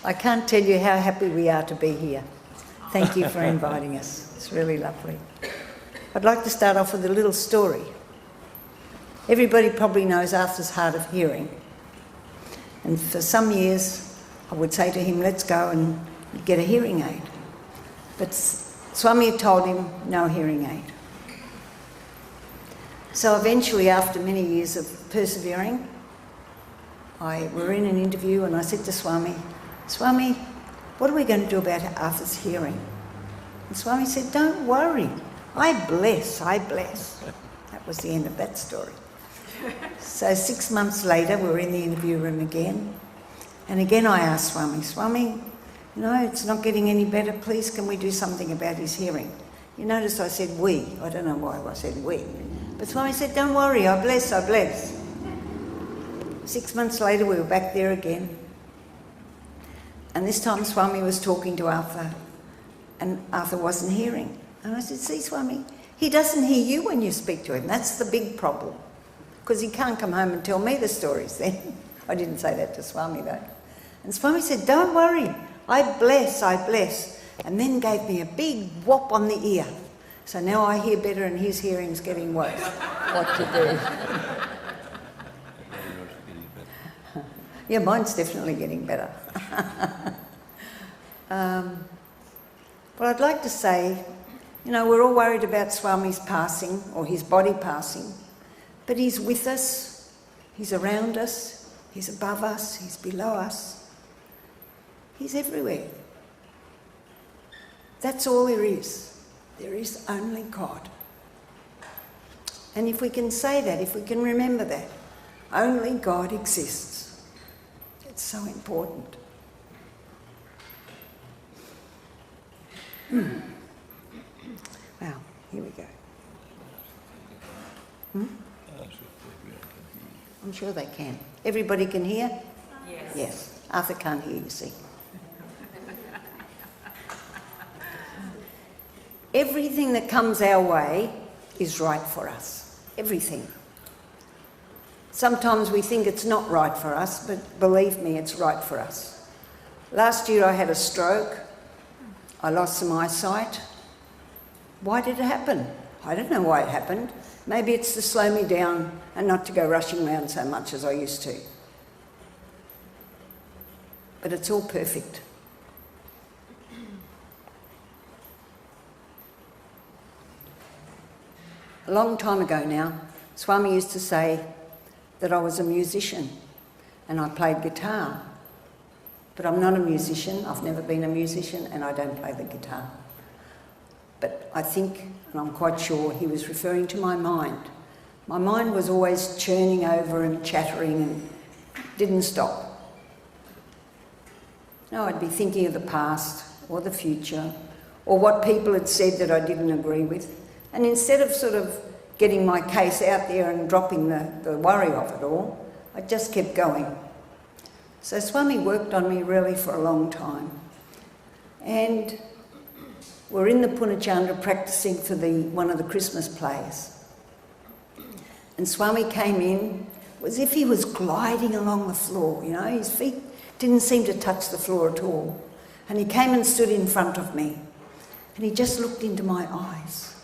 I can't tell you how happy we are to be here. Thank you for inviting us. It's really lovely. I'd like to start off with a little story. Everybody probably knows Arthur's hard of hearing. And for some years, I would say to him, let's go and get a hearing aid. But Swami had told him, no hearing aid. So eventually, after many years of persevering, we're in an interview and I said to Swami, Swami, what are we going to do about Arthur's hearing? And Swami said, don't worry, I bless. That was the end of that story. So 6 months later, we were in the interview room again. And again I asked Swami, it's not getting any better, please can we do something about his hearing? You notice I said we. I don't know why I said we. But Swami said, don't worry, I bless. 6 months later, we were back there again. And this time Swami was talking to Arthur, and Arthur wasn't hearing. And I said, see, Swami, he doesn't hear you when you speak to him. That's the big problem. Because he can't come home and tell me the stories then. I didn't say that to Swami though. And Swami said, don't worry, I bless. And then gave me a big whop on the ear. So now I hear better and his hearing's getting worse. What to do? Yeah, mine's definitely getting better. But I'd like to say, we're all worried about Swami's passing, or his body passing, but he's with us, he's around us, he's above us, he's below us. He's everywhere. That's all there is. There is only God. And if we can say that, if we can remember that, only God exists. It's so important. Wow, here we go. I'm sure they can. Everybody can hear? Yes. Yes. Arthur can't hear, you see. Everything that comes our way is right for us. Everything. Sometimes we think it's not right for us, but believe me, it's right for us. Last year I had a stroke. I lost some eyesight. Why did it happen? I don't know why it happened. Maybe it's to slow me down and not to go rushing around so much as I used to. But it's all perfect. A long time ago now, Swami used to say that I was a musician and I played guitar. But I'm not a musician, I've never been a musician, and I don't play the guitar. But I think, and I'm quite sure, he was referring to my mind. My mind was always churning over and chattering and didn't stop. No, I'd be thinking of the past or the future or what people had said that I didn't agree with. And instead of sort of getting my case out there and dropping the worry of it all, I just kept going. So Swami worked on me really for a long time. And we're in the Punachandra practicing for one of the Christmas plays. And Swami came in, as if he was gliding along the floor, his feet didn't seem to touch the floor at all. And he came and stood in front of me. And he just looked into my eyes.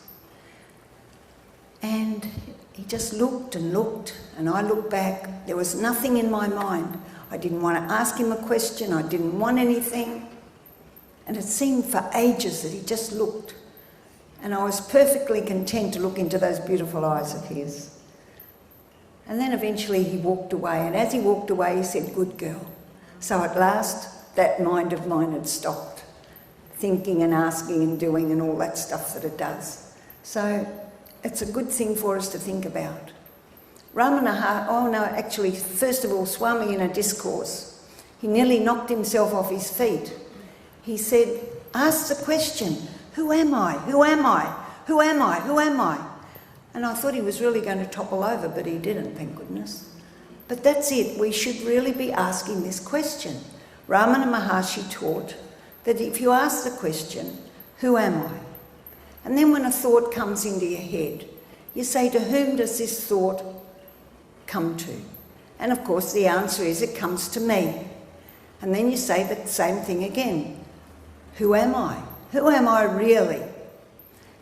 And he just looked, and I looked back. There was nothing in my mind. I didn't want to ask him a question. I didn't want anything. And it seemed for ages that he just looked. And I was perfectly content to look into those beautiful eyes of his. And then eventually he walked away. And as he walked away, he said, good girl. So at last, that mind of mine had stopped thinking and asking and doing and all that stuff that it does. So it's a good thing for us to think about. First of all, Swami in a discourse, he nearly knocked himself off his feet. He said, ask the question, who am I? Who am I? Who am I? Who am I? And I thought he was really going to topple over, but he didn't, thank goodness. But that's it, we should really be asking this question. Ramana Maharshi taught that if you ask the question, who am I? And then when a thought comes into your head, you say, to whom does this thought come to? And of course the answer is, it comes to me. And then you say the same thing again. Who am I? Who am I really?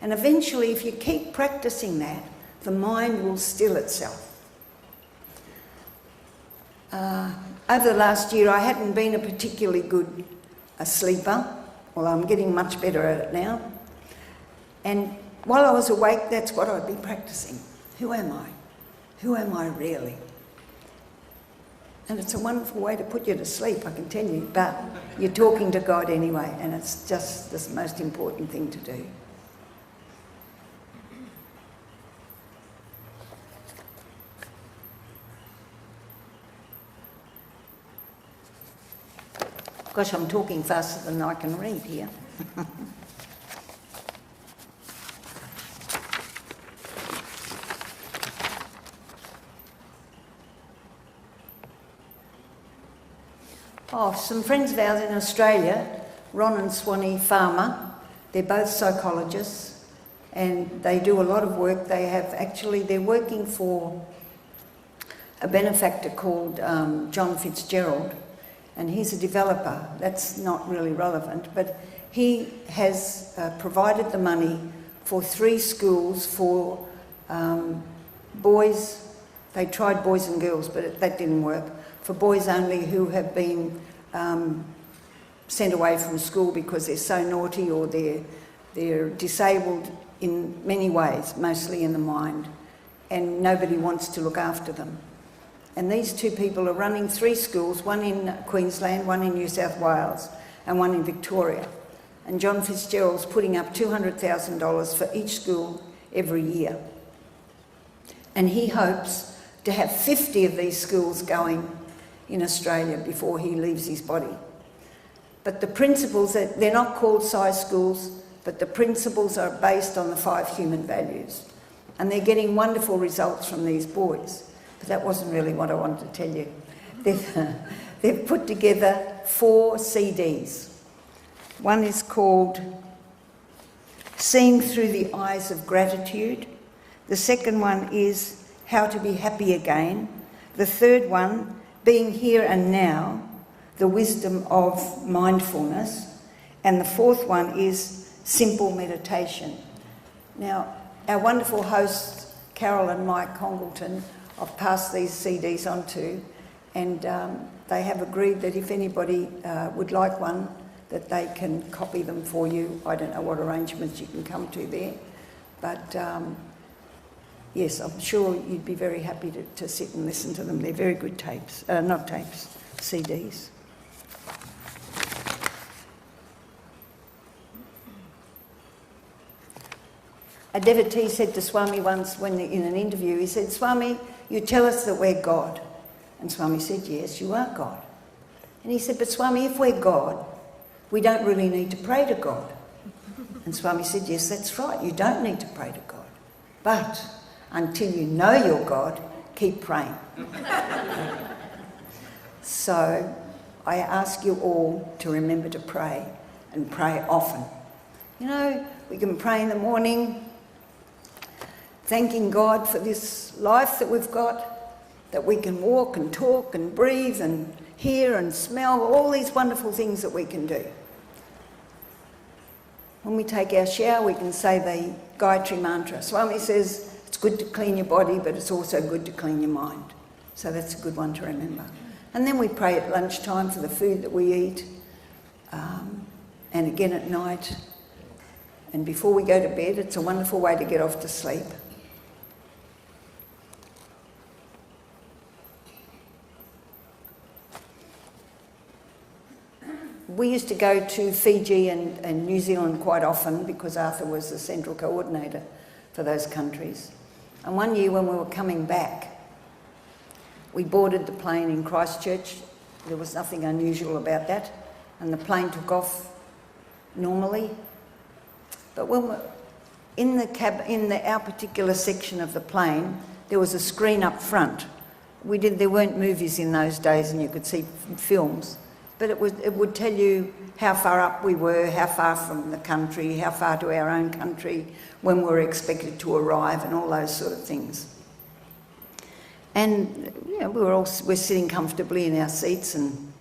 And eventually, if you keep practicing that, the mind will still itself. Over the last year, I hadn't been a particularly good sleeper. Well, I'm getting much better at it now. And while I was awake, that's what I'd be practicing. Who am I? Who am I really? And it's a wonderful way to put you to sleep, I can tell you, but you're talking to God anyway, and it's just the most important thing to do. Gosh, I'm talking faster than I can read here. Oh, some friends of ours in Australia, Ron and Swanee Farmer, they're both psychologists and they do a lot of work. They're working for a benefactor called John Fitzgerald, and he's a developer. That's not really relevant, but he has provided the money for 3 schools for boys. They tried boys and girls, but that didn't work. For boys only who have been sent away from school because they're so naughty or they're disabled in many ways, mostly in the mind, and nobody wants to look after them. And these 2 people are running 3 schools, one in Queensland, one in New South Wales, and one in Victoria. And John Fitzgerald's putting up $200,000 for each school every year. And he hopes to have 50 of these schools going in Australia before he leaves his body. But the principles, they're not called size schools, but the principles are based on the 5 human values. And they're getting wonderful results from these boys. But that wasn't really what I wanted to tell you. They've put together 4 CDs. One is called Seeing Through the Eyes of Gratitude. The second one is How to Be Happy Again. The third one, Being Here and Now, the Wisdom of Mindfulness. And the fourth one is Simple Meditation. Now, our wonderful hosts, Carol and Mike Congleton, I've passed these CDs on to, and they have agreed that if anybody would like one, that they can copy them for you. I don't know what arrangements you can come to there, but yes, I'm sure you'd be very happy to sit and listen to them. They're very good tapes, not tapes, CDs. A devotee said to Swami once when in an interview, he said, Swami, you tell us that we're God. And Swami said, yes, you are God. And he said, but Swami, if we're God, we don't really need to pray to God. And Swami said, yes, that's right, you don't need to pray to God. But until you know you're God, keep praying. So I ask you all to remember to pray, and pray often. You know, we can pray in the morning, thanking God for this life that we've got, that we can walk and talk and breathe and hear and smell, all these wonderful things that we can do. When we take our shower, we can say the Gayatri mantra. Swami says it's good to clean your body, but it's also good to clean your mind. So that's a good one to remember. And then we pray at lunchtime for the food that we eat, and again at night. And before we go to bed, it's a wonderful way to get off to sleep. We used to go to Fiji and New Zealand quite often because Arthur was the central coordinator for those countries. And one year when we were coming back, we boarded the plane in Christchurch. There was nothing unusual about that. And the plane took off normally. But when we're in our particular section of the plane, there was a screen up front. There weren't movies in those days and you could see films. But it would tell you how far up we were, how far from the country, how far to our own country, when we were expected to arrive, and all those sort of things. And you know, we're sitting comfortably in our seats, and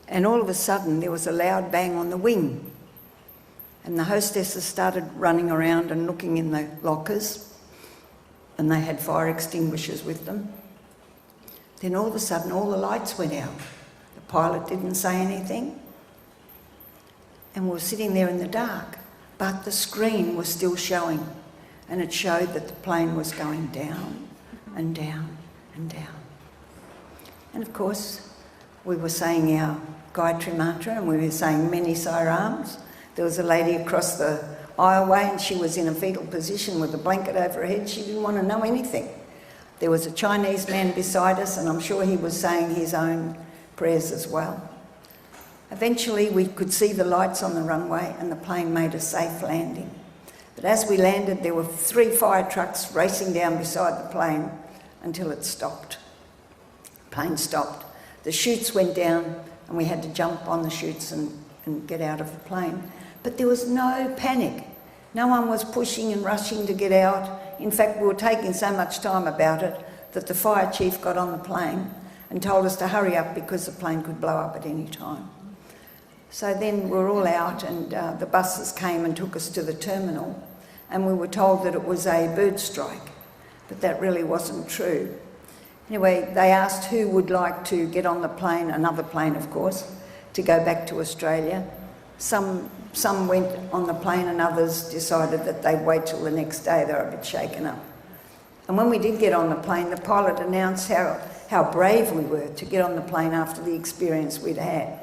And all of a sudden there was a loud bang on the wing. And the hostesses started running around and looking in the lockers, and they had fire extinguishers with them. Then all of a sudden all the lights went out. The pilot didn't say anything, and we were sitting there in the dark, but the screen was still showing, and it showed that the plane was going down and down and down. And of course we were saying our Gayatri mantra, and we were saying many sairams. There was a lady across the aisleway, and she was in a fetal position with a blanket over her head. She didn't want to know anything. There was a Chinese man beside us, and I'm sure he was saying his own prayers as well. Eventually we could see the lights on the runway, and the plane made a safe landing. But as we landed, there were 3 fire trucks racing down beside the plane until it stopped. The plane stopped. The chutes went down, and we had to jump on the chutes and get out of the plane. But there was no panic. No one was pushing and rushing to get out. In fact, we were taking so much time about it that the fire chief got on the plane and told us to hurry up because the plane could blow up at any time. So then we were all out, and the buses came and took us to the terminal, and we were told that it was a bird strike, but that really wasn't true. Anyway, they asked who would like to get on the plane, another plane of course, to go back to Australia. Some went on the plane, and others decided that they'd wait till the next day. They were a bit shaken up. And when we did get on the plane, the pilot announced how brave we were to get on the plane after the experience we'd had.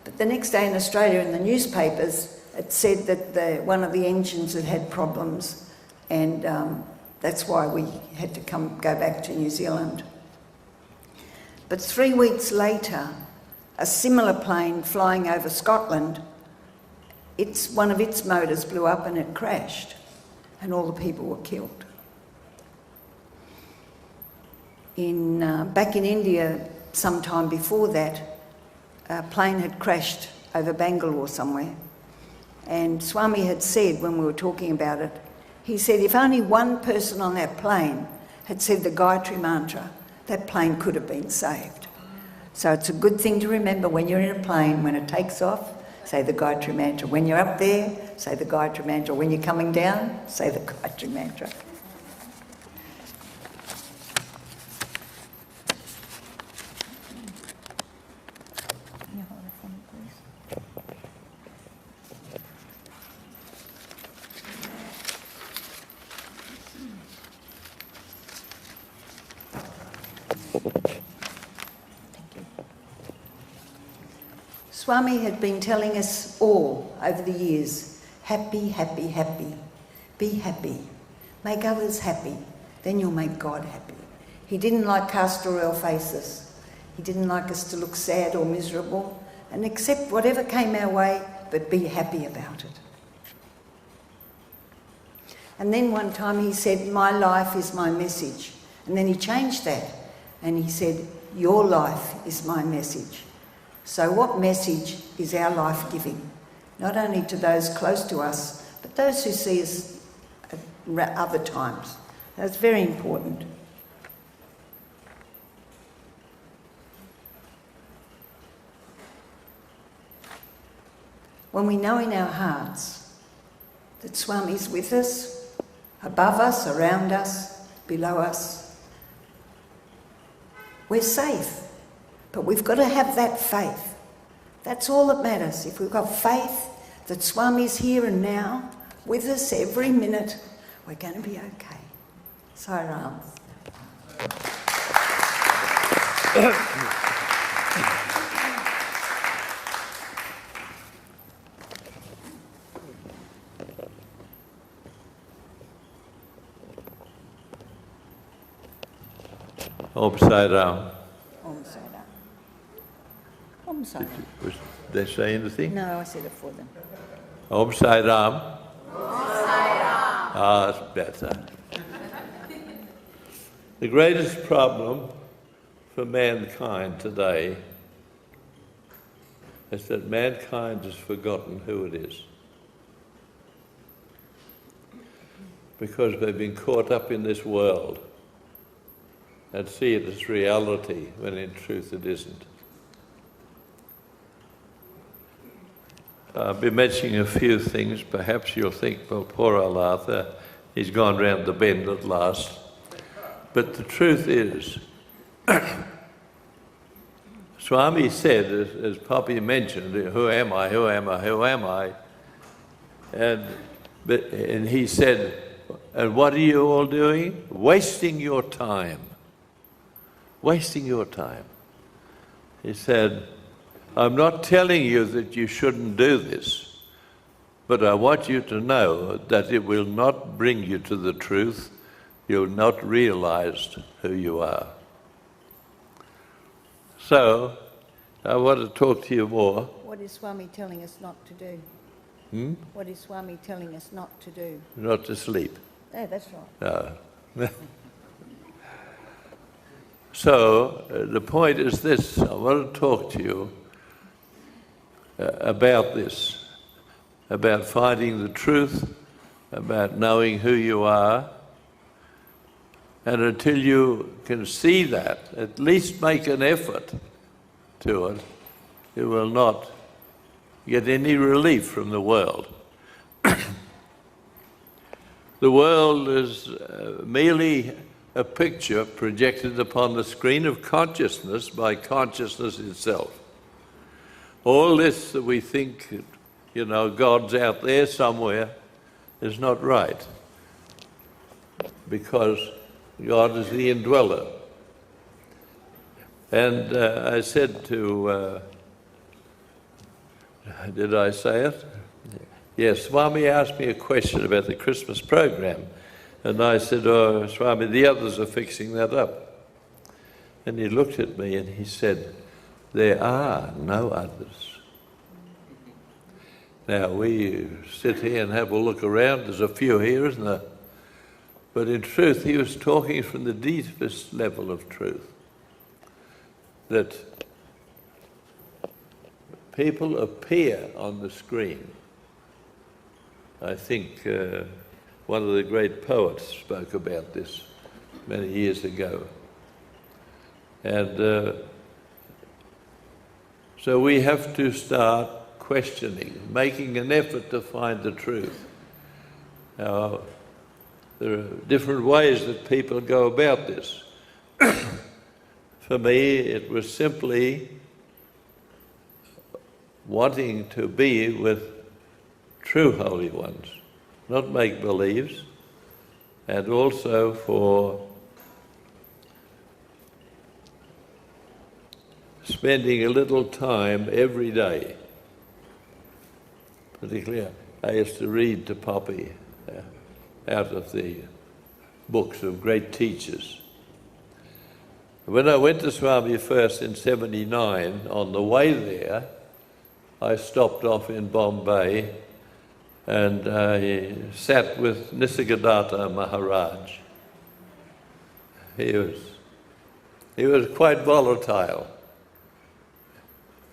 But the next day in Australia, in the newspapers, it said that one of the engines had problems, and that's why we had to go back to New Zealand. But 3 weeks later, a similar plane flying over Scotland, one of its motors blew up and it crashed, and all the people were killed. Back in India, sometime before that, a plane had crashed over Bangalore somewhere, and Swami had said, when we were talking about it, he said if only one person on that plane had said the Gayatri mantra, that plane could have been saved. So it's a good thing to remember when you're in a plane, when it takes off, say the Gayatri mantra. When you're up there, say the Gayatri mantra. When you're coming down, say the Gayatri mantra. Swami had been telling us all over the years, happy, happy, happy, be happy, make others happy, then you'll make God happy. He didn't like castor oil faces. He didn't like us to look sad or miserable, and accept whatever came our way, but be happy about it. And then one time he said, my life is my message. And then he changed that, and he said, your life is my message. So what message is our life giving? Not only to those close to us, but those who see us at other times. That's very important. When we know in our hearts that Swami's with us, above us, around us, below us, we're safe. But we've got to have that faith. That's all that matters. If we've got faith that Swami's here and now, with us every minute, we're going to be okay. Sairam. Om Sairam. Om Sairam. Om Sairam. Did they say anything? No, I said it for them. Om Sairam. Om Sairam. Ah, that's better. The greatest problem for mankind today is that mankind has forgotten who it is. Because they've been caught up in this world and see it as reality when in truth it isn't. I'll be mentioning a few things. Perhaps you'll think, well, poor old Arthur, he's gone round the bend at last. But the truth is, Swami said, as Poppy mentioned, who am I, who am I, who am I? And he said, and what are you all doing? Wasting your time. Wasting your time. He said, I'm not telling you that you shouldn't do this, but I want you to know that it will not bring you to the truth. You'll not realize who you are. So, I want to talk to you more. What is Swami telling us not to do? What is Swami telling us not to do? Not to sleep. Oh, that's right. No. So, the point is this. I want to talk to you about this, about finding the truth, about knowing who you are. And until you can see that, at least make an effort to it, you will not get any relief from the world. The world is merely a picture projected upon the screen of consciousness by consciousness itself. All this that we think, God's out there somewhere, is not right. Because God is the indweller. And I said to, did I say it? Yes, Swami asked me a question about the Christmas program. And I said, oh, Swami, the others are fixing that up. And he looked at me and he said, there are no others. Now, we sit here and have a look around. There's a few here, isn't there? But in truth, he was talking from the deepest level of truth. That people appear on the screen. I think one of the great poets spoke about this many years ago. And so we have to start questioning, making an effort to find the truth. Now, there are different ways that people go about this. For me, it was simply wanting to be with true holy ones, not make-believes, and also for spending a little time every day. Particularly, I used to read to Poppy out of the books of great teachers. When I went to Swami first in '79, on the way there, I stopped off in Bombay and I sat with Nisargadatta Maharaj. He was quite volatile.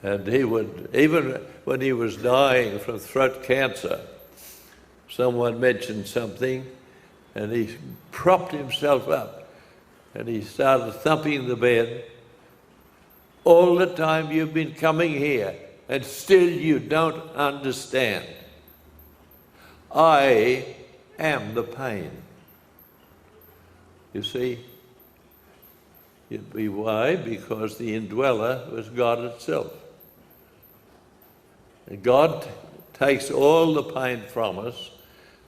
And he would, even when he was dying from throat cancer, someone mentioned something and he propped himself up and he started thumping the bed. All the time you've been coming here and still you don't understand. I am the pain. You see? Why? Because the indweller was God itself. And God takes all the pain from us,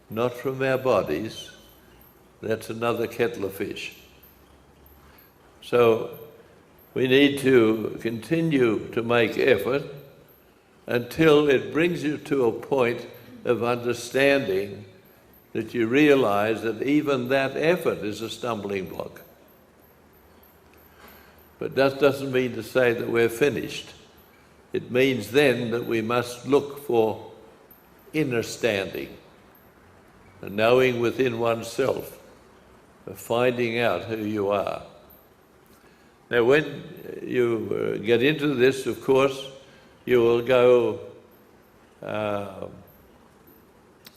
not from our bodies. That's another kettle of fish. So we need to continue to make effort until it brings you to a point of understanding that you realize that even that effort is a stumbling block. But that doesn't mean to say that we're finished. It means then that we must look for inner standing, and knowing within oneself, finding out who you are. Now, when you get into this, of course, you will go, how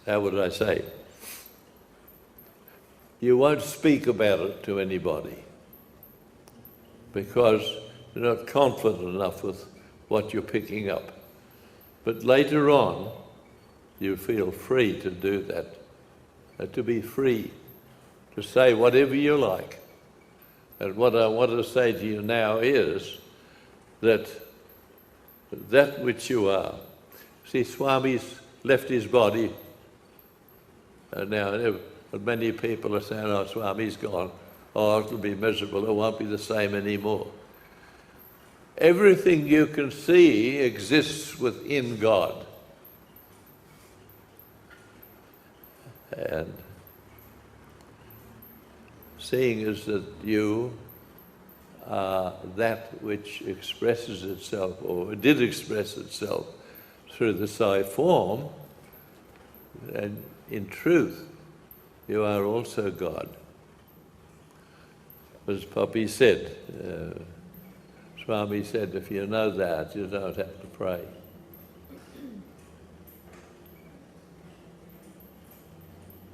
would I say? You won't speak about it to anybody because you're not confident enough with what you're picking up. But later on, you feel free to do that, to be free, to say whatever you like. And what I want to say to you now is that which you are. See, Swami's left his body, and now many people are saying, oh, Swami's gone. Oh, it'll be miserable, it won't be the same anymore. Everything you can see exists within God. And seeing is that you are that which expresses itself, or did express itself, through the psi form, and in truth, you are also God. As Poppy said, Swami said, if you know that, you don't have to pray.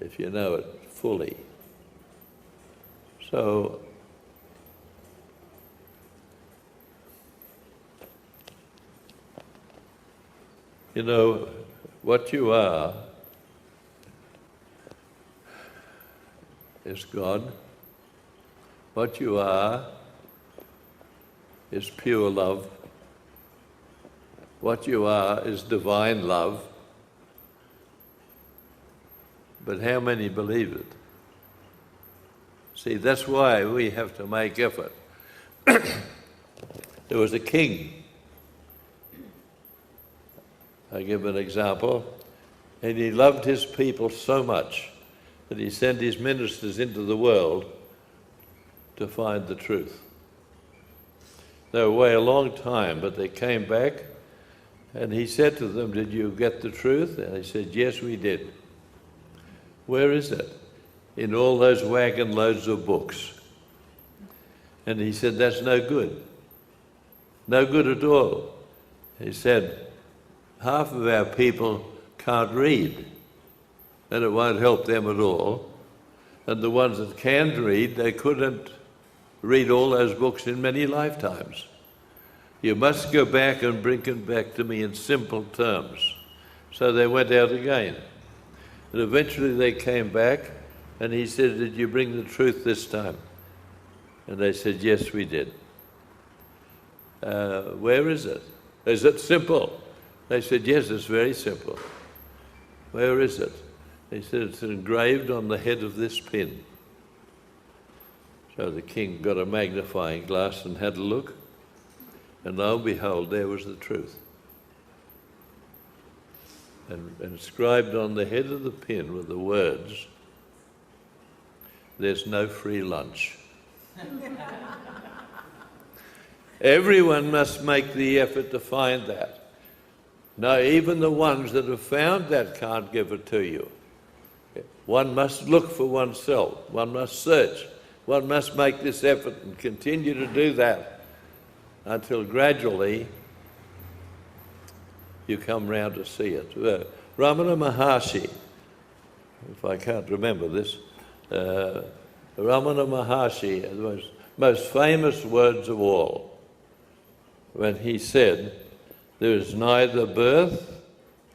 If you know it fully. So, you know, what you are is God. What you are is pure love. What you are is divine love. But how many believe it? See, that's why we have to make effort. There was a king. I give an example. And he loved his people so much that he sent his ministers into the world to find the truth. They were away a long time, but they came back, and he said to them, did you get the truth? And they said, yes, we did. Where is it? In all those wagon loads of books. And he said, that's no good. No good at all. He said, half of our people can't read, and it won't help them at all. And the ones that can read, they couldn't read all those books in many lifetimes. You must go back and bring it back to me in simple terms. So they went out again. And eventually they came back, and he said, did you bring the truth this time? And they said, yes, we did. Where is it? Is it simple? They said, yes, it's very simple. Where is it? He said, it's engraved on the head of this pin. So the king got a magnifying glass and had a look, and lo and behold, there was the truth. And inscribed on the head of the pin were the words, there's no free lunch. Everyone must make the effort to find that. No, even the ones that have found that can't give it to you. One must look for oneself. One must search. One must make this effort and continue to do that until gradually you come round to see it. Ramana Maharshi, if I can't remember this, Ramana Maharshi, the most famous words of all, when he said, there is neither birth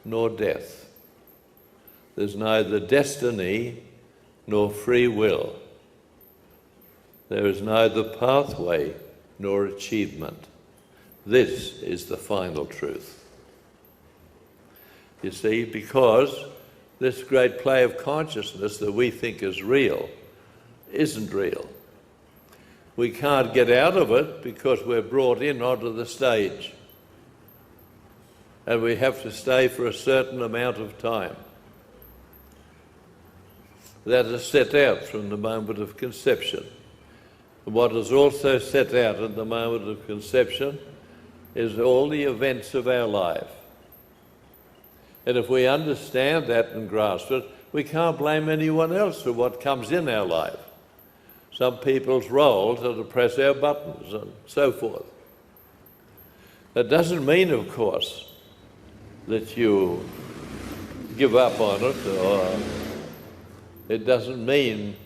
nor death. There's neither destiny nor free will. There is neither pathway nor achievement. This is the final truth. You see, because this great play of consciousness that we think is real isn't real. We can't get out of it because we're brought in onto the stage. And we have to stay for a certain amount of time. That is set out from the moment of conception. What is also set out at the moment of conception is all the events of our life. And if we understand that and grasp it, we can't blame anyone else for what comes in our life. Some people's roles are to press our buttons and so forth. That doesn't mean, of course, that you give up on it, or it doesn't mean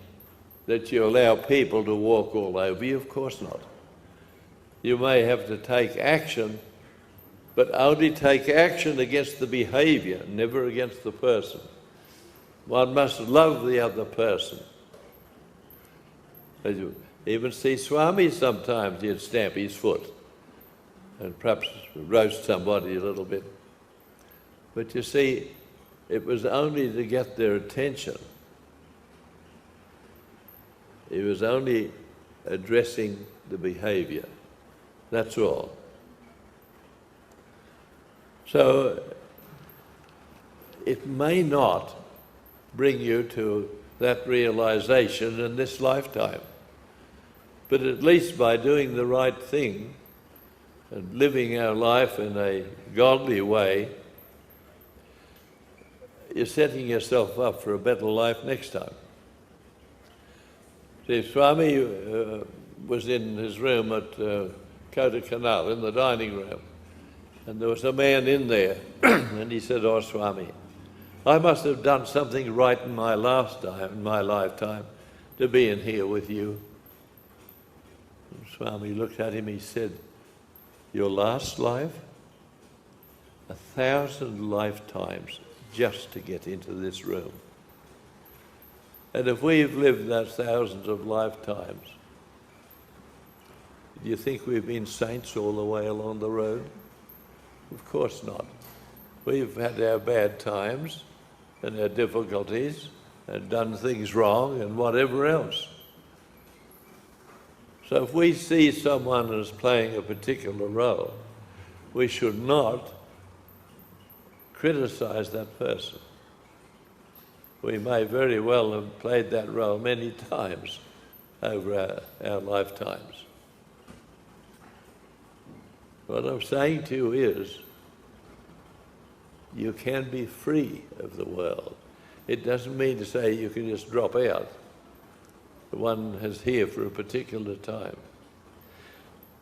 that you allow people to walk all over you. Of course not. You may have to take action but only take action against the behaviour, never against the person. One must love the other person. As you even see Swami sometimes, he'd stamp his foot and perhaps roast somebody a little bit. But you see, it was only to get their attention. He was only addressing the behaviour. That's all. So it may not bring you to that realization in this lifetime, but at least by doing the right thing and living our life in a godly way, you're setting yourself up for a better life next time. See, Swami was in his room at Kottakkal, in the dining room, and there was a man in there, and he said, "Oh, Swami, I must have done something right in my lifetime, to be in here with you." And Swami looked at him, he said, "Your last life? 1,000 lifetimes just to get into this room. And if we've lived those thousands of lifetimes, do you think we've been saints all the way along the road? Of course not. We've had our bad times and our difficulties and done things wrong and whatever else. So if we see someone as playing a particular role, we should not criticize that person. We may very well have played that role many times over our lifetimes. What I'm saying to you is, you can be free of the world. It doesn't mean to say you can just drop out. One is here for a particular time.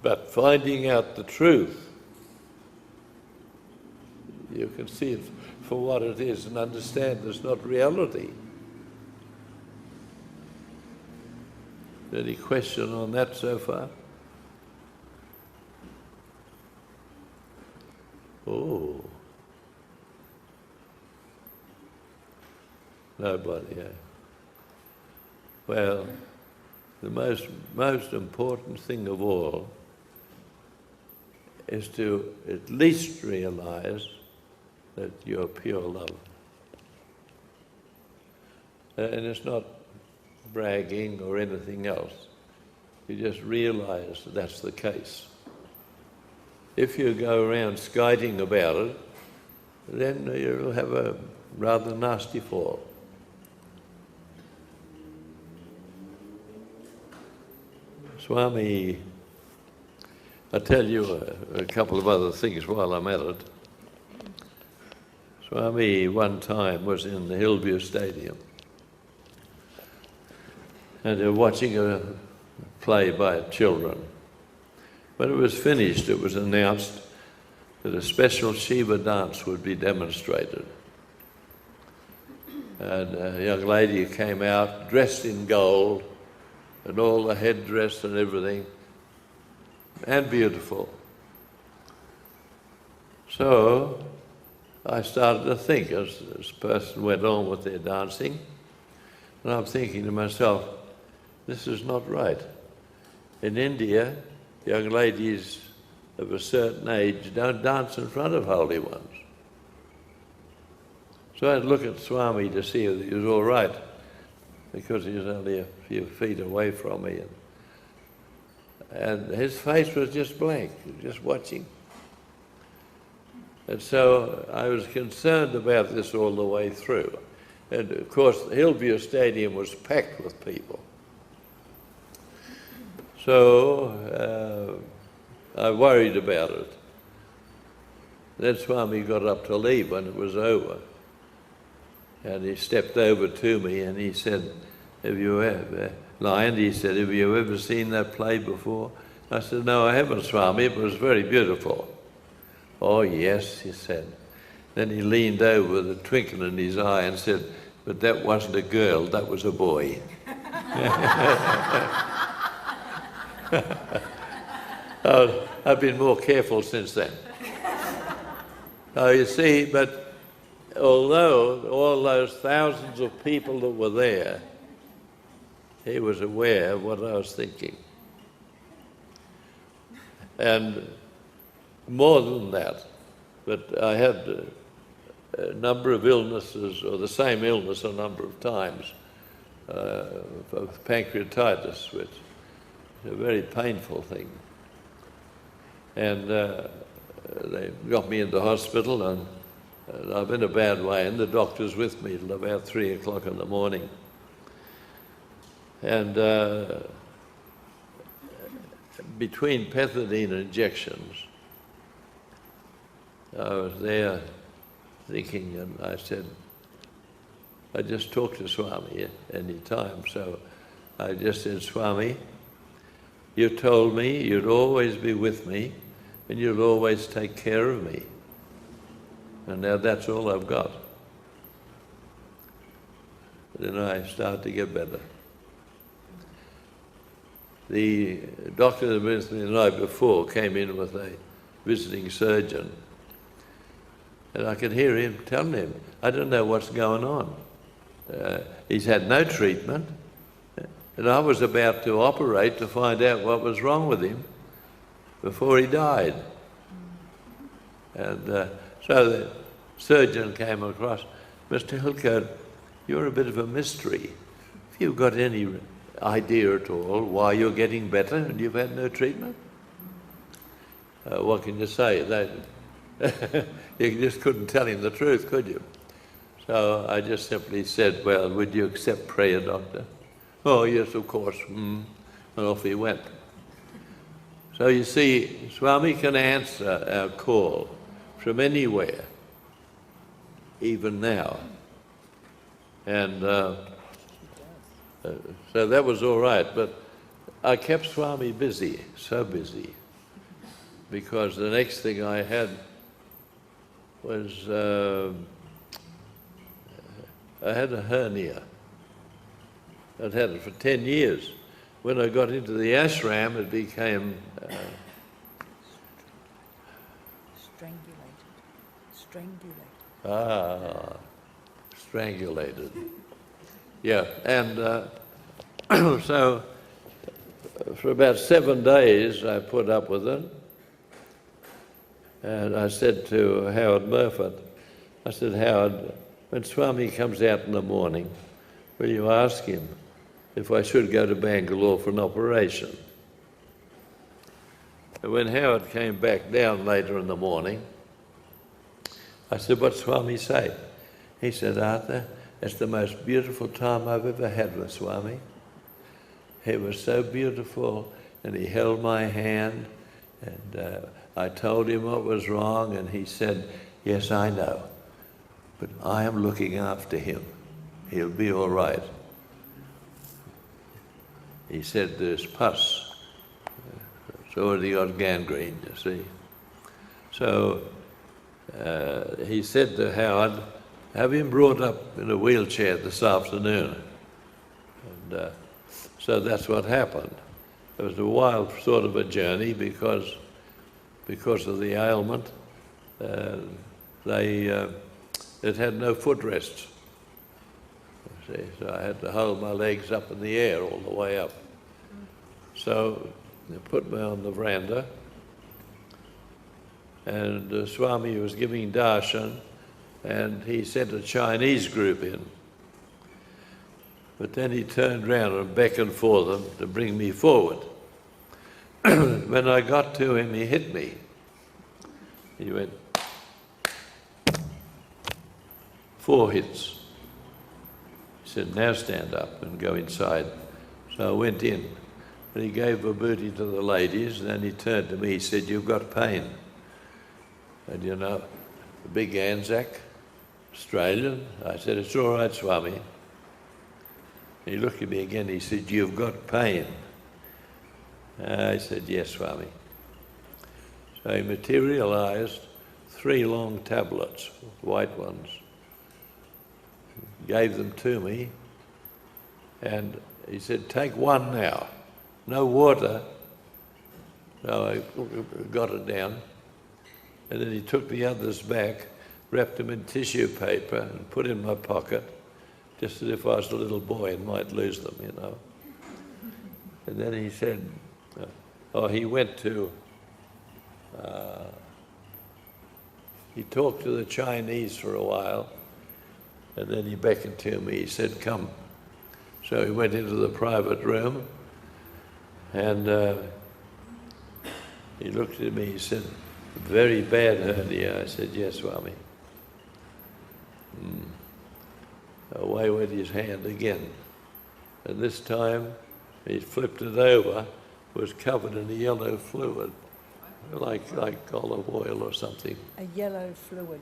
But finding out the truth, you can see it for what it is and understand it's not reality. Any question on that so far? Oh. Nobody, eh? Well, the most important thing of all is to at least realize that you're pure love. And it's not bragging or anything else. You just realize that that's the case. If you go around skiting about it, then you'll have a rather nasty fall. Swami, I'll tell you a couple of other things while I'm at it. Swami one time was in the Hillview Stadium and they were watching a play by children. When it was finished, it was announced that a special Shiva dance would be demonstrated. And a young lady came out dressed in gold and all the headdress and everything, and beautiful. So I started to think as this person went on with their dancing, and I'm thinking to myself, this is not right. In India, young ladies of a certain age don't dance in front of holy ones. So I'd look at Swami to see if he was all right, because he was only a few feet away from me. And his face was just blank, just watching. And so I was concerned about this all the way through. And of course, the Hillview Stadium was packed with people. So I worried about it. Then Swami got up to leave when it was over. And he stepped over to me and he said, "Have you ever, Lion," he said, "have you ever seen that play before?" I said, "No, I haven't, Swami, but it was very beautiful." "Oh, yes," he said. Then he leaned over with a twinkle in his eye and said, "But that wasn't a girl, that was a boy." Oh, I've been more careful since then. So you see, but although all those thousands of people that were there, he was aware of what I was thinking. And more than that, but I had a number of illnesses, or the same illness a number of times, of pancreatitis, which is a very painful thing. And they got me into hospital, and I'm in a bad way, and the doctor's with me till about 3 o'clock in the morning. And between pethidine injections, I was there thinking, and I said, I just talked to Swami any time, so I just said, Swami, you told me you'd always be with me and you'd always take care of me. And now that's all I've got. Then I started to get better. The doctor that was with me the night before came in with a visiting surgeon, and I could hear him telling him, I don't know what's going on. He's had no treatment, and I was about to operate to find out what was wrong with him before he died. And so the surgeon came across, Mr. Hillcoat, you're a bit of a mystery. Have you got any idea at all why you're getting better and you've had no treatment? What can you say? You just couldn't tell him the truth, could you? So I just simply said, well, would you accept prayer, doctor? Oh, yes, of course. And off he went. So you see, Swami can answer our call from anywhere, even now. And so that was all right, but I kept Swami busy, so busy, because the next thing I had was, I had a hernia. I'd had it for 10 years. When I got into the ashram, it became... strangulated. Yeah, and so for about 7 days I put up with it. And I said to Howard Murphy, I said, Howard, when Swami comes out in the morning, will you ask him if I should go to Bangalore for an operation? And when Howard came back down later in the morning, I said, what'd Swami say? He said, Arthur, it's the most beautiful time I've ever had with Swami. He was so beautiful, and he held my hand, and I told him what was wrong, and he said, yes, I know, but I am looking after him. He'll be all right. He said, there's pus. It's already got gangrene, you see. So he said to Howard, have him brought up in a wheelchair this afternoon. And so that's what happened. It was a wild sort of a journey because of the ailment. It had no footrests. See, so I had to hold my legs up in the air all the way up. So they put me on the veranda, and Swami was giving darshan, and he sent a Chinese group in. But then he turned round and beckoned for them to bring me forward. When I got to him, he hit me. He went, 4 hits. He said, now stand up and go inside. So I went in, and he gave vibhuti to the ladies, and then he turned to me, he said, you've got pain. And you know, the big Anzac, Australian, I said, it's all right, Swami. He looked at me again, he said, you've got pain. I said, yes, Swami. So he materialized 3 long tablets, white ones, gave them to me, and he said, take one now, no water. So I got it down, And then he took the others back, wrapped them in tissue paper and put in my pocket, just as if I was a little boy and might lose them, you know. And then he said, he went to, he talked to the Chinese for a while, and then he beckoned to me, he said, come. So he went into the private room, and he looked at me, he said, very bad hernia. I said, yes, Swami. Away went his hand again. And this time, he flipped it over, was covered in a yellow fluid, like olive oil or something. A yellow fluid.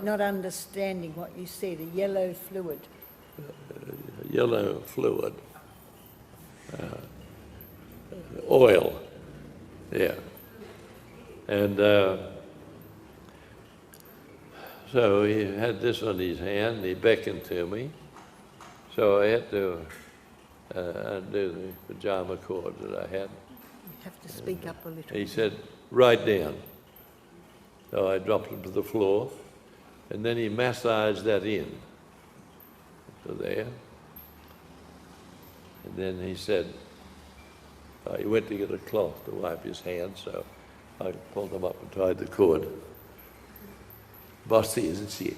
Not understanding what you said, a yellow fluid. Yellow fluid. Oil, yeah. And so he had this on his hand, he beckoned to me. So I had to undo the pajama cord that I had. You have to speak up a little. He said, write down. So I dropped him to the floor, and then he massaged that in to there. And then he said, he went to get a cloth to wipe his hands, so I pulled him up and tied the cord. Bossy, isn't she?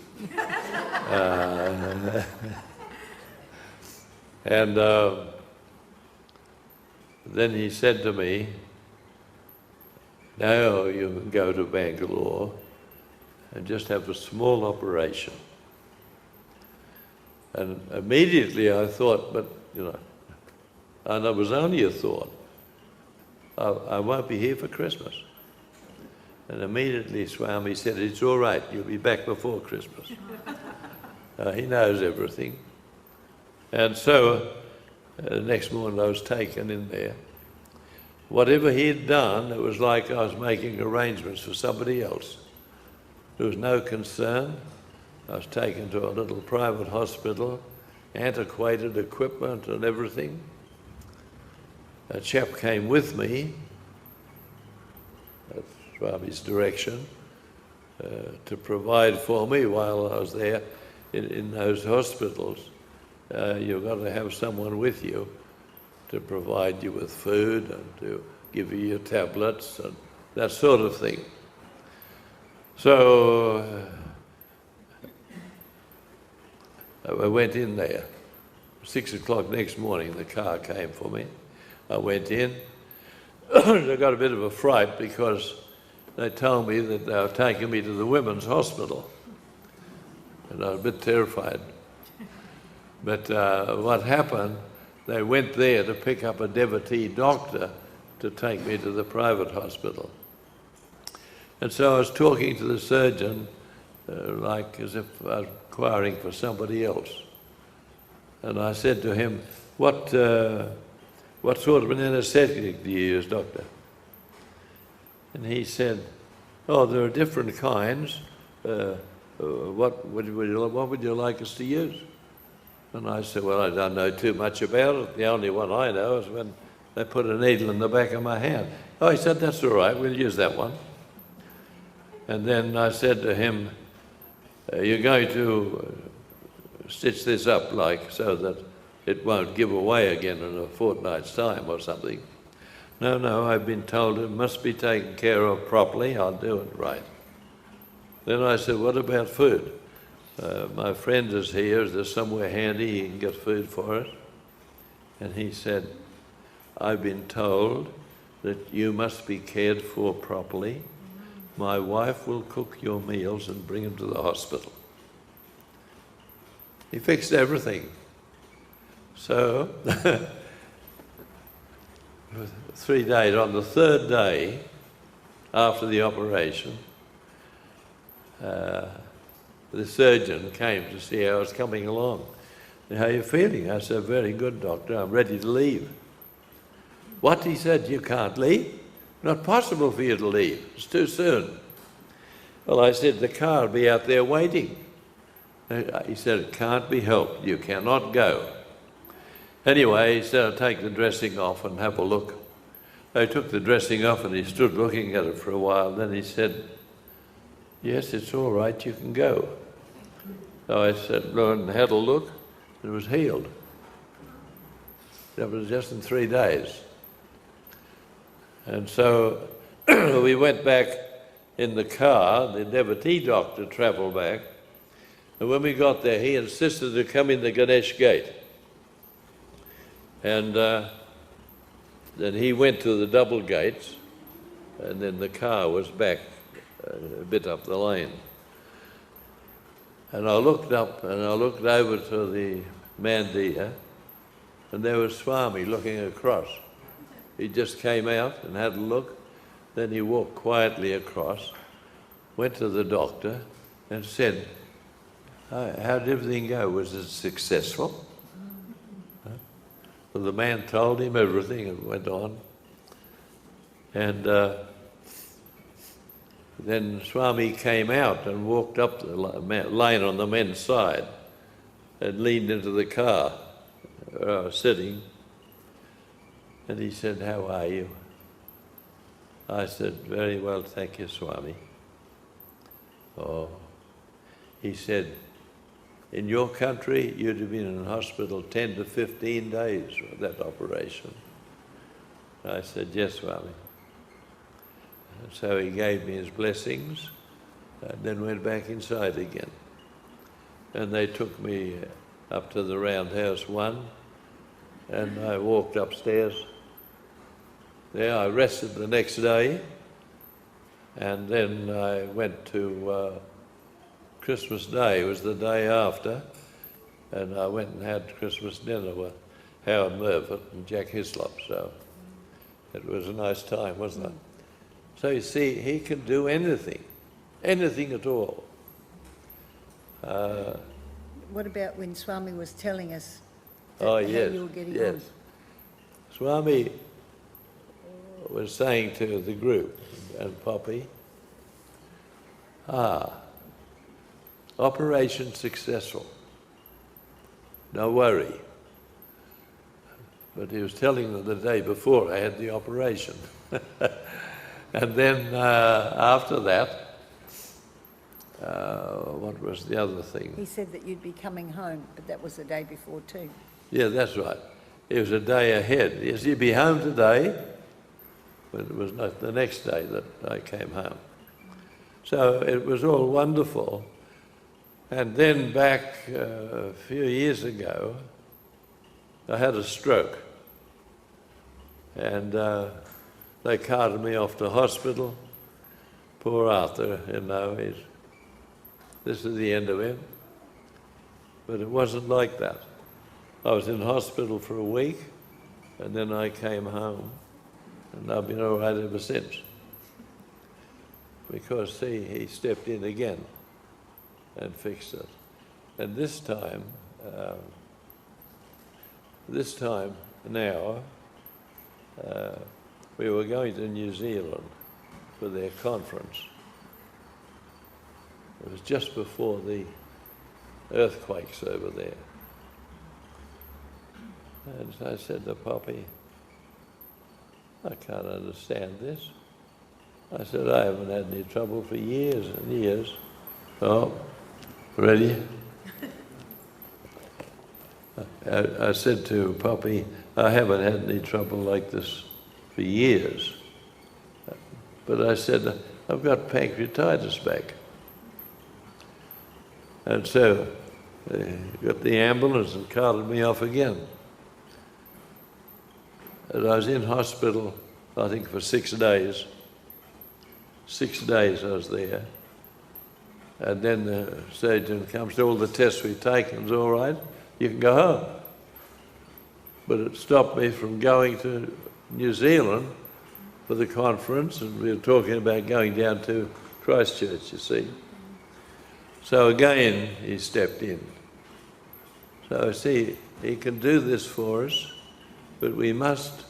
And then he said to me, now you can go to Bangalore and just have a small operation. And immediately I thought, but, you know, and it was only a thought, I won't be here for Christmas. And immediately Swami said, it's all right, you'll be back before Christmas. He knows everything. And so the next morning I was taken in there. Whatever he had done, it was like I was making arrangements for somebody else. There was no concern. I was taken to a little private hospital, antiquated equipment and everything. A chap came with me, at Swami's direction, to provide for me while I was there in those hospitals. You've got to have someone with you to provide you with food and to give you your tablets and that sort of thing. So I went in there. 6 o'clock next morning, the car came for me. I went in. I got a bit of a fright because they told me that they were taking me to the women's hospital. And I was a bit terrified. But what happened, they went there to pick up a devotee doctor to take me to the private hospital. And so I was talking to the surgeon like as if I was inquiring for somebody else. And I said to him, what sort of an anesthetic do you use, doctor? And he said, oh, there are different kinds. What would you like us to use? And I said, well, I don't know too much about it. The only one I know is when they put a needle in the back of my hand. Oh, he said, that's all right, we'll use that one. And then I said to him, you're going to stitch this up like so that it won't give away again in a fortnight's time or something. No, I've been told it must be taken care of properly, I'll do it right. Then I said, what about food? My friend is here, is there somewhere handy he can get food for us? And he said, I've been told that you must be cared for properly. My wife will cook your meals and bring them to the hospital. He fixed everything. So, 3 days, on the third day after the operation, the surgeon came to see how I was coming along. How are you feeling? I said, very good, doctor, I'm ready to leave. What? He said, you can't leave? Not possible for you to leave, it's too soon. Well, I said, the car will be out there waiting. He said, it can't be helped, you cannot go. Anyway, he said, I'll take the dressing off and have a look. I took the dressing off and he stood looking at it for a while. Then he said, Yes, it's all right, you can go. So I said, no, and had a look, and it was healed. That was just in 3 days. And so we went back in the car, the devotee doctor travelled back, and when we got there, he insisted to come in the Ganesh gate. And then he went to the double gates, and then the car was back a bit up the lane. And I looked up and I looked over to the Mandir, and there was Swami looking across. He just came out and had a look, then he walked quietly across, went to the doctor and said, how did everything go? Was it successful? Well, the man told him everything and went on. And then Swami came out and walked up the lane on the men's side and leaned into the car where I was sitting. And he said, how are you? I said, very well, thank you, Swami. Oh, he said, in your country, you'd have been in hospital 10 to 15 days for that operation. I said, yes, Swami. And so he gave me his blessings and then went back inside again. And they took me up to the Roundhouse 1 and I walked upstairs. There I rested the next day and then I went to Christmas Day. It was the day after, and I went and had Christmas dinner with Howard Mervett and Jack Hislop, so it was a nice time, wasn't it? So you see, he can do anything, anything at all. What about when Swami was telling us how you were getting on? Swami was saying to the group and Poppy, operation successful, no worry. But he was telling them the day before I had the operation. And then after that, what was the other thing? He said that you'd be coming home, but that was the day before too. Yeah, that's right. It was a day ahead. Yes, he'd be home today, but it was not the next day that I came home. So it was all wonderful. And then back a few years ago, I had a stroke. And they carted me off to hospital. Poor Arthur, you know, this is the end of him. But it wasn't like that. I was in hospital for a week, and then I came home, and I've been all right ever since. Because, see, he stepped in again and fixed it. And this time now, we were going to New Zealand for their conference. It was just before the earthquakes over there. And so I said to Poppy, I can't understand this. I said, I haven't had any trouble for years and years. Oh, ready? I said to Poppy, I haven't had any trouble like this for years. But I said, I've got pancreatitis back. And so they got the ambulance and carted me off again. And I was in hospital, I think, for 6 days. 6 days I was there. And then the surgeon comes to all the tests we've taken, it's all right, you can go home. But it stopped me from going to New Zealand for the conference, and we were talking about going down to Christchurch, you see. So again, he stepped in. So see, he can do this for us, but we must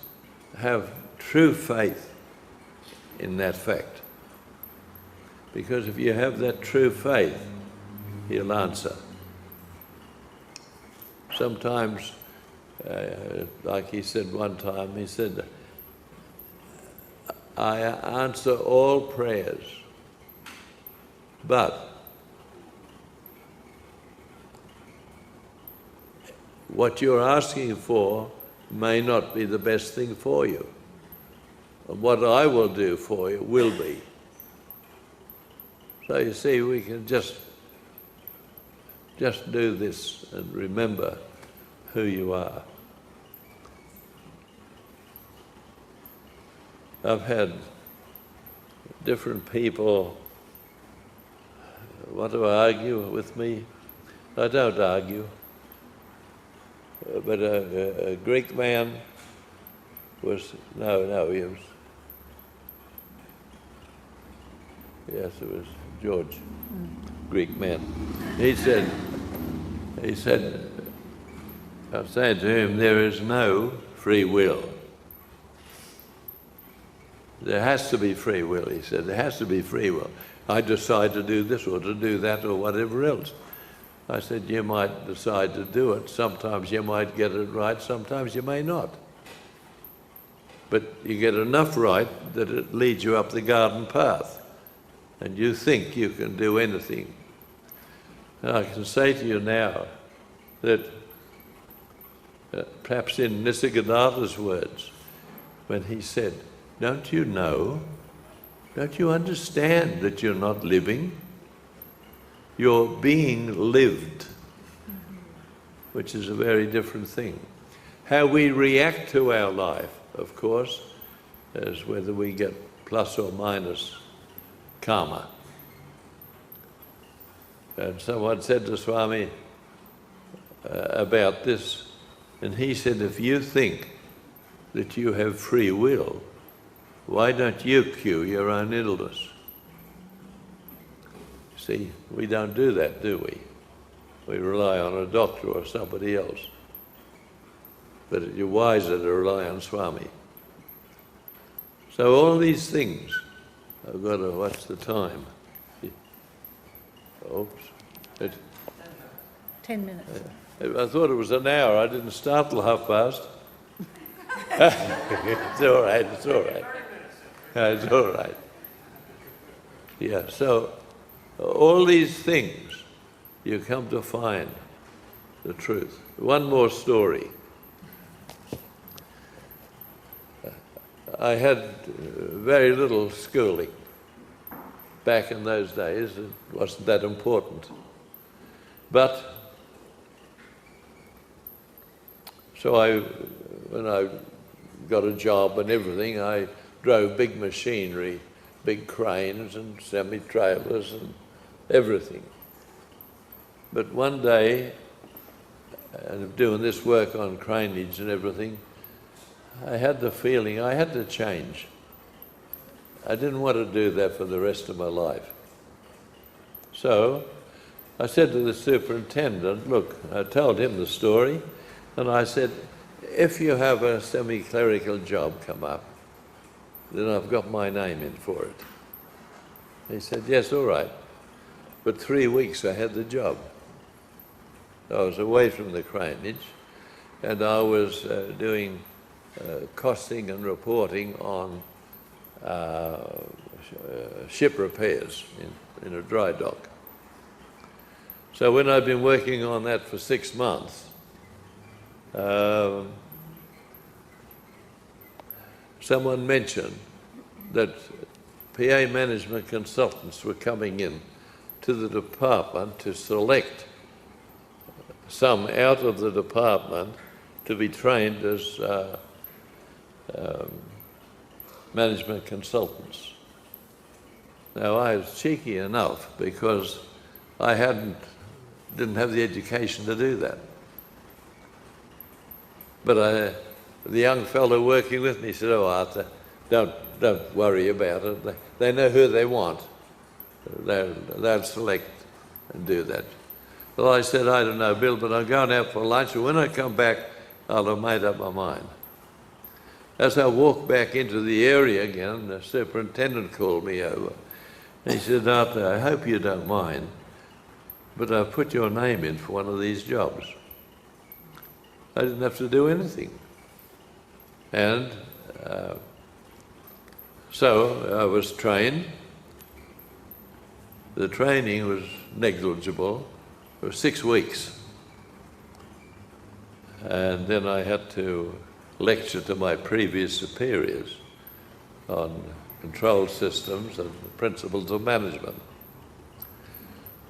have true faith in that fact. Because if you have that true faith, he'll answer. Sometimes, like he said one time, he said, I answer all prayers, But what you're asking for may not be the best thing for you. And what I will do for you will be. So you see, we can just do this and remember who you are. I've had different people want to argue with me. I don't argue. But a Greek man was, he was, yes, it was George, Greek man. He said, I'm saying to him, there is no free will. There has to be free will, he said. There has to be free will. I decide to do this or to do that or whatever else. I said, you might decide to do it. Sometimes you might get it right, sometimes you may not. But you get enough right that it leads you up the garden path. And you think you can do anything. And I can say to you now that perhaps in Nisargadatta's words, when he said, don't you know, don't you understand that you're not living? You're being lived, which is a very different thing. How we react to our life, of course, is whether we get plus or minus karma. And someone said to Swami about this, and he said, if you think that you have free will, why don't you cure your own illness? See, we don't do that, do we? We rely on a doctor or somebody else. But you're wiser to rely on Swami. So all these things, I've got to, what's the time? Oops. 10 minutes. I thought it was an hour. I didn't start till past. It's all right, it's all right. It's all right. Yeah, so all these things, you come to find the truth. One more story. I had very little schooling. Back in those days, it wasn't that important. But, so when I got a job and everything, I drove big machinery, big cranes and semi-trailers and everything. But one day, and doing this work on craneage and everything, I had the feeling I had to change. I didn't want to do that for the rest of my life. So I said to the superintendent, look, I told him the story, and I said, if you have a semi-clerical job come up, then I've got my name in for it. He said, yes, all right. But 3 weeks I had the job. I was away from the craneage, and I was doing costing and reporting on ship repairs in a dry dock. So when I'd been working on that for 6 months, someone mentioned that PA management consultants were coming in to the department to select some out of the department to be trained as management consultants. Now I was cheeky enough because I didn't have the education to do that. But the young fellow working with me said, oh Arthur, don't worry about it. They know who they want. They'll select and do that. Well, I said, I don't know, Bill, but I'm going out for lunch, and when I come back, I'll have made up my mind. As I walked back into the area again, the superintendent called me over. He said, Arthur, I hope you don't mind, but I've put your name in for one of these jobs. I didn't have to do anything. And so I was trained, the training was negligible for 6 weeks. And then I had to lecture to my previous superiors on control systems and the principles of management.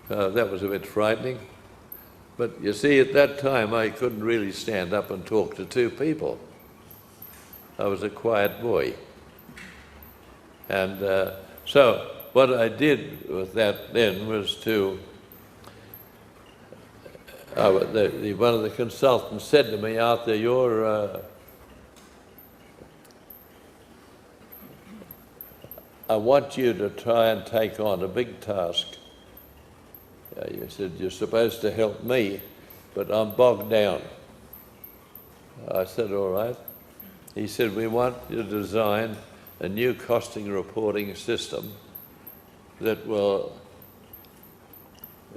That was a bit frightening. But you see, at that time, I couldn't really stand up and talk to two people. I was a quiet boy. And so what I did with that then was to, one of the consultants said to me, Arthur, I want you to try and take on a big task. You said, you're supposed to help me, but I'm bogged down. I said, all right. He said, we want you to design a new costing reporting system that will,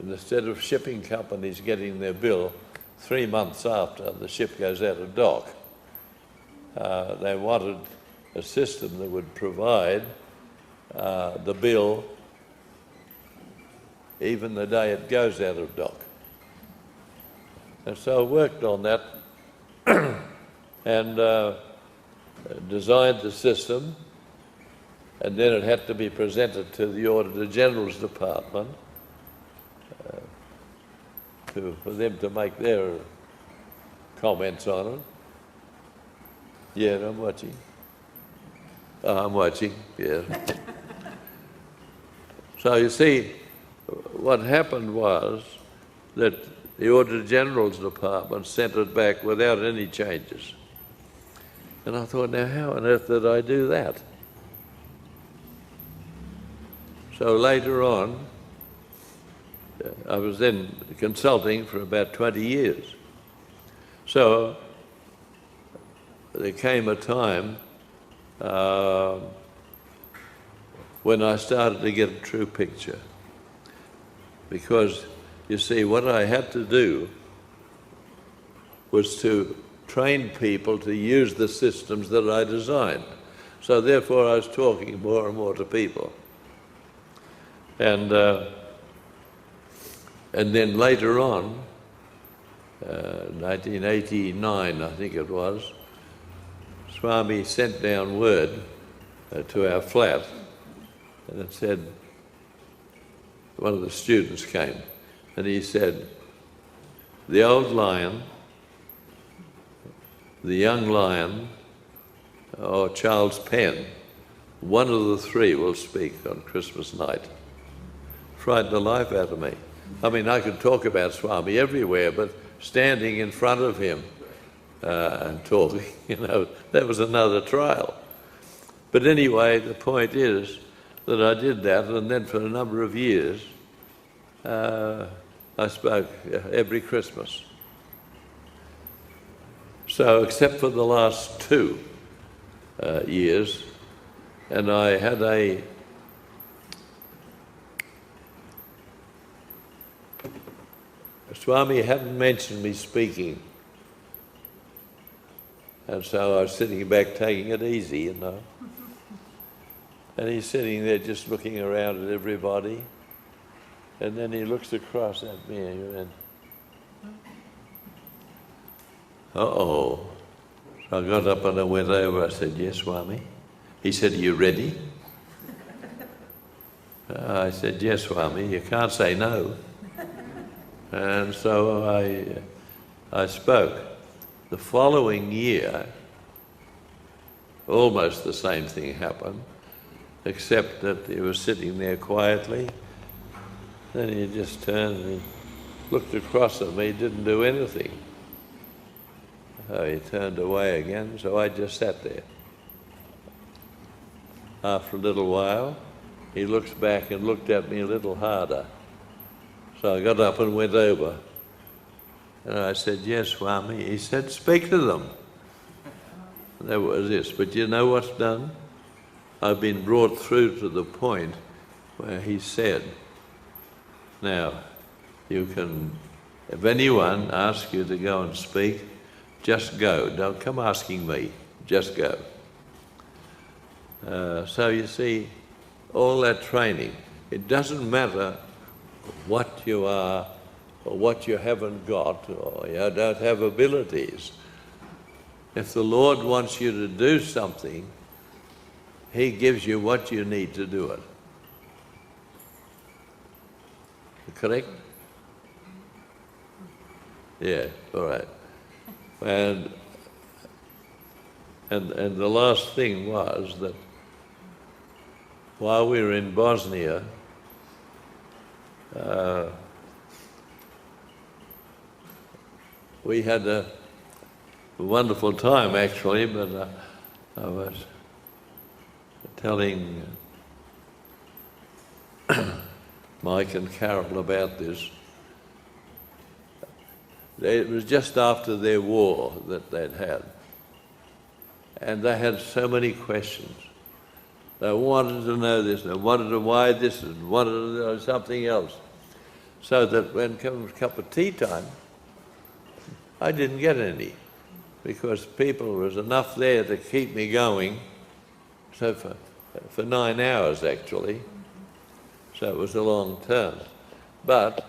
instead of shipping companies getting their bill 3 months after the ship goes out of dock, they wanted a system that would provide the bill even the day it goes out of dock. And so I worked on that and designed the system, and then it had to be presented to the Auditor General's Department for them to make their comments on it. Yeah, I'm watching. I'm watching, yeah. So you see, what happened was that the Auditor General's Department sent it back without any changes. And I thought, now how on earth did I do that? So later on, I was then consulting for about 20 years. So there came a time when I started to get a true picture. Because, you see, what I had to do was to train people to use the systems that I designed. So therefore I was talking more and more to people. And then later on, 1989 I think it was, Swami sent down word to our flat, and it said, one of the students came, and he said, the old lion, the young lion, or Charles Penn, one of the three will speak on Christmas night. Frightened the life out of me. I mean, I could talk about Swami everywhere, but standing in front of him and talking, you know, that was another trial. But anyway, the point is that I did that, and then for a number of years, I spoke every Christmas. So, except for the last 2 years, and I had Swami hadn't mentioned me speaking, and so I was sitting back taking it easy, you know. And he's sitting there just looking around at everybody, and then he looks across at me and he went, uh-oh. So I got up and I went over, I said, yes, Swami. He said, are you ready? I said, yes, Swami, you can't say no. And so I spoke. The following year, almost the same thing happened, except that he was sitting there quietly. Then he just turned and he looked across at me, didn't do anything. He turned away again, so I just sat there. After a little while, he looks back and looked at me a little harder. So I got up and went over. And I said, yes, Swami. He said, speak to them. And that was this. But you know what's done? I've been brought through to the point where he said, now, you can, if anyone asks you to go and speak, just go. Don't come asking me. Just go. So you see, all that training. It doesn't matter what you are or what you haven't got or you don't have abilities. If the Lord wants you to do something, He gives you what you need to do it. Correct? Yeah, all right. And the last thing was that while we were in Bosnia, we had a wonderful time actually, but I was telling Mike and Carol about this. It was just after their war that they'd had. And they had so many questions. They wanted to know this, they wanted to know why this, and wanted to know something else. So that when it comes a cup of tea time, I didn't get any, because there was enough there to keep me going, so for 9 hours actually. So it was a long term. But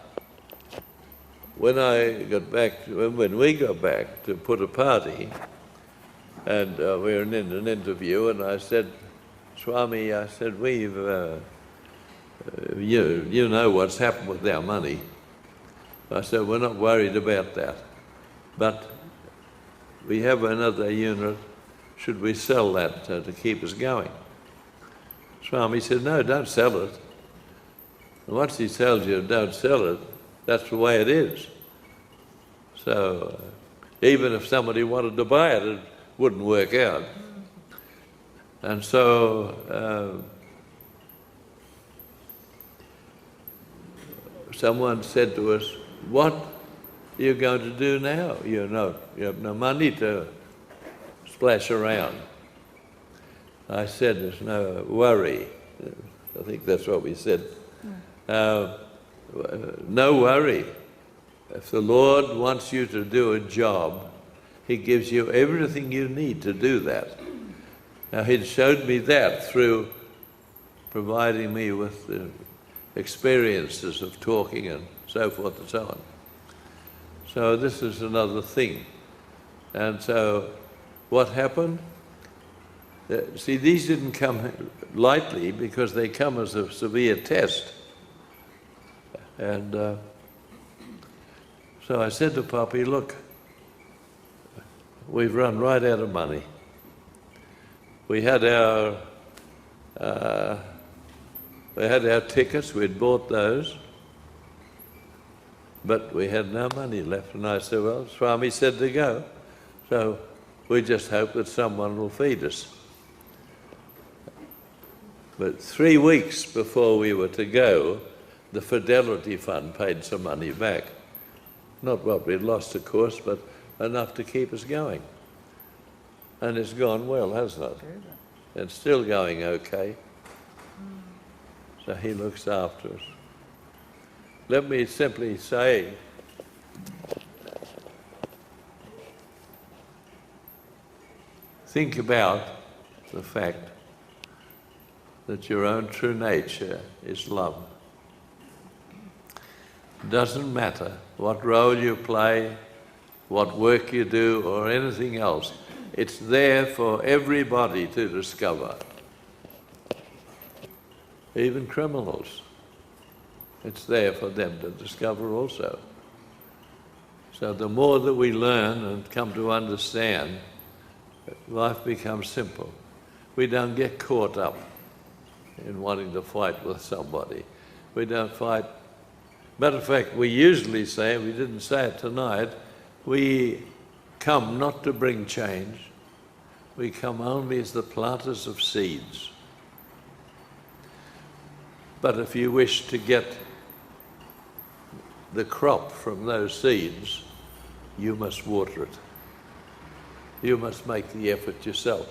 when we got back to put a party, and we were in an interview, and I said, Swami, I said, you know what's happened with our money. I said, we're not worried about that. But we have another unit, should we sell that to keep us going? Swami said, no, don't sell it. And once he tells you don't sell it, that's the way it is. So even if somebody wanted to buy it, it wouldn't work out. And so someone said to us, what are you going to do now? You have no money to splash around. I said, there's no worry. I think that's what we said. No worry. If the Lord wants you to do a job, He gives you everything you need to do that. Now, He'd showed me that through providing me with the experiences of talking and so forth and so on. So this is another thing. And so what happened? See, these didn't come lightly because they come as a severe test. And so I said to Poppy, look, we've run right out of money. We had our tickets, we'd bought those, but we had no money left. And I said, well, Swami said to go, so we just hope that someone will feed us. But 3 weeks before we were to go, the Fidelity Fund paid some money back. Not what we'd lost, of course, but enough to keep us going. And it's gone well, hasn't it? It's still going okay. So He looks after us. Let me simply say, think about the fact that your own true nature is love. It doesn't matter what role you play, what work you do, or anything else. It's there for everybody to discover. Even criminals. It's there for them to discover also. So the more that we learn and come to understand, life becomes simple. We don't get caught up in wanting to fight with somebody. We don't fight. Matter of fact, we usually say, we didn't say it tonight, we come not to bring change, we come only as the planters of seeds. But if you wish to get the crop from those seeds, you must water it. You must make the effort yourself.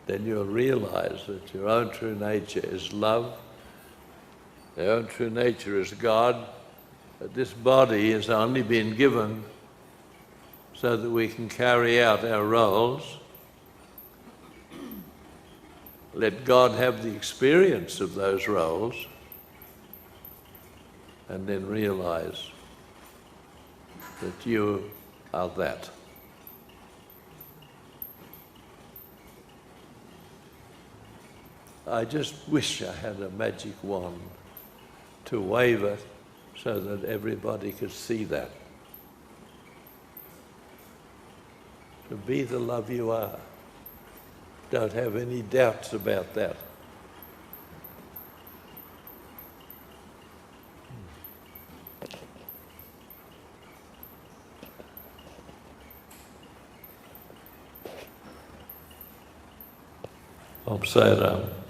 Then you'll realize that your own true nature is love, your own true nature is God, that this body has only been given so that we can carry out our roles, let God have the experience of those roles, and then realize that you are that. I just wish I had a magic wand to wave it so that everybody could see that. To be the love you are. Don't have any doubts about that. Om Sai Ram.